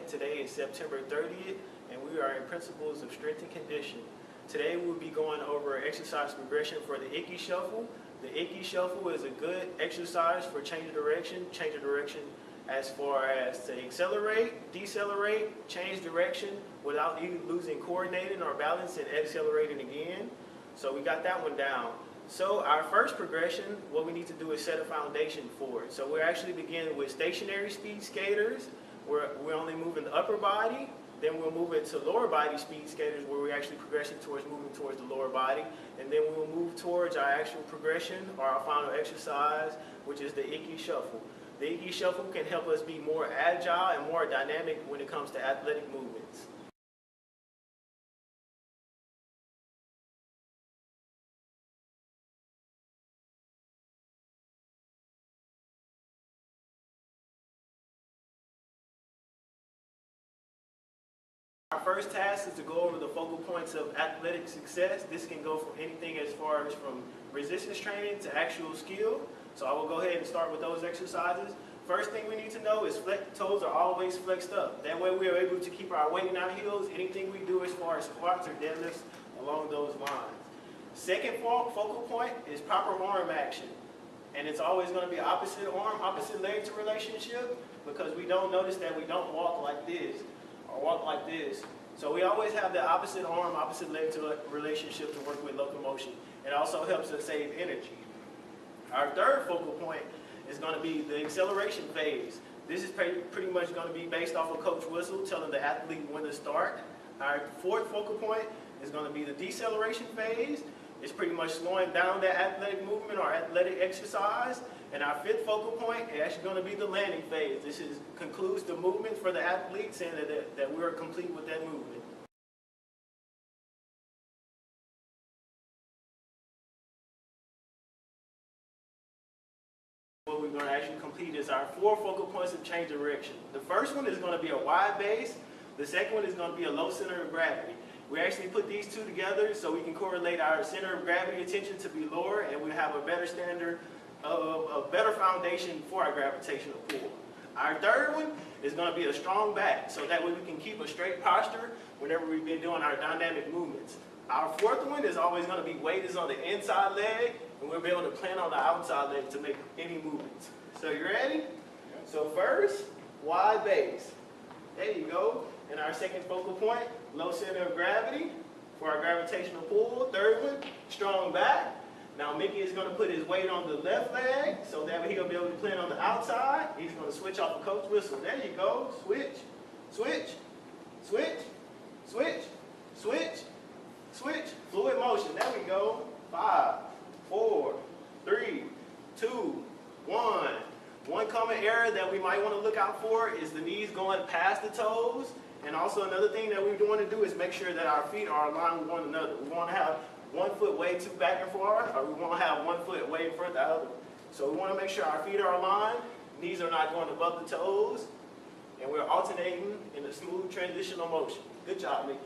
Monette. Today is September 30th, and we are in Principles of Strength and Conditioning. Today we'll be going over exercise progression for the Ickey shuffle. The Ickey shuffle is a good exercise for change of direction. Change of direction as far as to accelerate, decelerate, change direction without even losing coordinating or balance and accelerating again. So we got that one down. So our first progression, what we need to do is set a foundation for it. So we're actually beginning with stationary speed skaters. We're only moving the upper body. Then we'll move it to lower body speed skaters where we're actually progressing towards moving towards the lower body. And then we'll move towards our actual progression or our final exercise, which is the Ickey shuffle. The Ickey shuffle can help us be more agile and more dynamic when it comes to athletic movements. Our first task is to go over the focal points of athletic success. This can go from anything as far as from resistance training to actual skill. So I will go ahead and start with those exercises. First thing we need to know is toes are always flexed up. That way we are able to keep our weight in our heels. Anything we do as far as squats or deadlifts along those lines. Second focal point is proper arm action. And it's always going to be opposite arm, opposite leg to relationship, because we don't notice that we don't walk like this or walk like this. So we always have the opposite arm, opposite leg to relationship to work with locomotion. It also helps us save energy. Our third focal point is going to be the acceleration phase. This is pretty much going to be based off of Coach Whistle telling the athlete when to start. Our fourth focal point is going to be the deceleration phase. It's pretty much slowing down that athletic movement or athletic exercise. And our fifth focal point is actually going to be the landing phase. This concludes the movement for the athlete, saying that we're complete with that movement. What we're going to actually complete is our four focal points of change direction. The first one is going to be a wide base. The second one is going to be a low center of gravity. We actually put these two together so we can correlate our center of gravity attention to be lower, and we have a better standard of a better foundation for our gravitational pull. Our third one is going to be a strong back, so that way we can keep a straight posture whenever we've been doing our dynamic movements. Our fourth one is always going to be weight is on the inside leg, and we'll be able to plan on the outside leg to make any movements. So you ready? So first, wide base. There you go. And our second focal point, low center of gravity for our gravitational pull. Third one, strong back. Now Mickey is going to put his weight on the left leg so that way he'll be able to plan on the outside. He's going to switch off of Coach Whistle. There you go. Switch, switch, switch, switch, switch, switch. Fluid motion. There we go. 5, 4, 3, 2, 1. One common error that we might want to look out for is the knees going past the toes. And also another thing that we want to do is make sure that our feet are aligned with one another. We want to have one foot way too back and forth, or we want to have one foot way in front of the other. So we want to make sure our feet are aligned, knees are not going above the toes, and we're alternating in a smooth transitional motion. Good job, Mickey.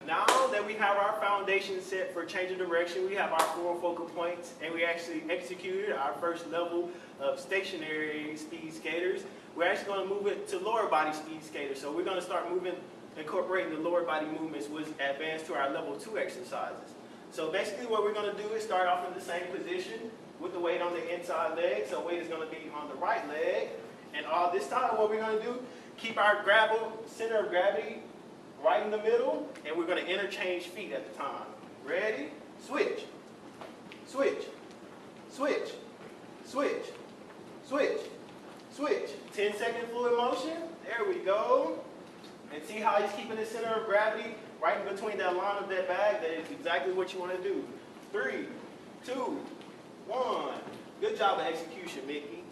Now that we have our foundation set for change of direction, we have our four focal points, and we actually executed our first level of stationary speed skaters. We're actually going to move it to lower body speed skaters. So we're going to start incorporating the lower body movements, which advance to our level 2 exercises. So basically what we're going to do is start off in the same position with the weight on the inside leg. So weight is going to be on the right leg. And all this time what we're going to do, keep our center of gravity right in the middle, and we're going to interchange feet at the time. Ready? Switch, switch, switch, switch, switch, switch. 10-second fluid motion. There we go. And see how he's keeping the center of gravity right in between that line of that bag? That is exactly what you want to do. 3, 2, 1. Good job of execution, Mickey.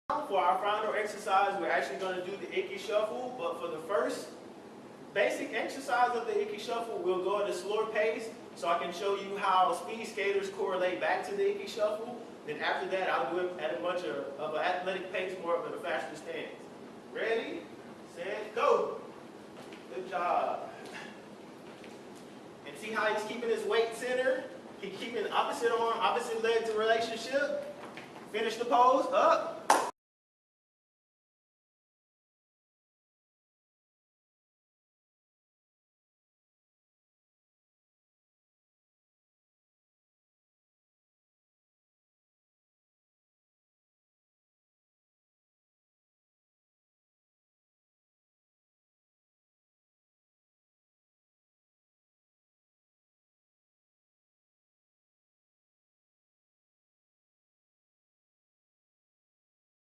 For our final exercise, we're actually going to do the Ickey shuffle, but for the first basic exercise of the Ickey shuffle, we'll go at a slower pace so I can show you how speed skaters correlate back to the Ickey shuffle. Then after that, I'll do it at a much of an athletic pace, more of a faster stance. Ready, set, go. Good job. And see how he's keeping his weight center? He's keeping opposite arm, opposite leg to relationship. Finish the pose, up.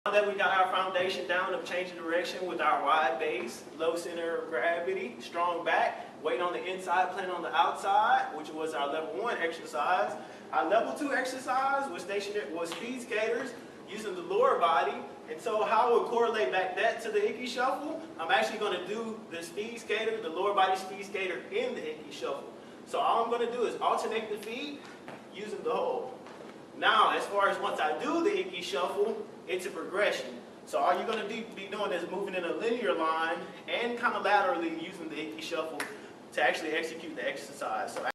Now that we got our foundation down of changing direction with our wide base, low center of gravity, strong back, weight on the inside, plan on the outside, which was our level 1 exercise. Our level 2 exercise was speed skaters using the lower body. And so how I would correlate back that to the Ickey shuffle, I'm actually going to do the speed skater, the lower body speed skater in the Ickey shuffle. So all I'm going to do is alternate the feet using the hold. Now, as far as once I do the Ickey shuffle, it's a progression. So all you're going to be doing is moving in a linear line and kind of laterally using the Ickey shuffle to actually execute the exercise. So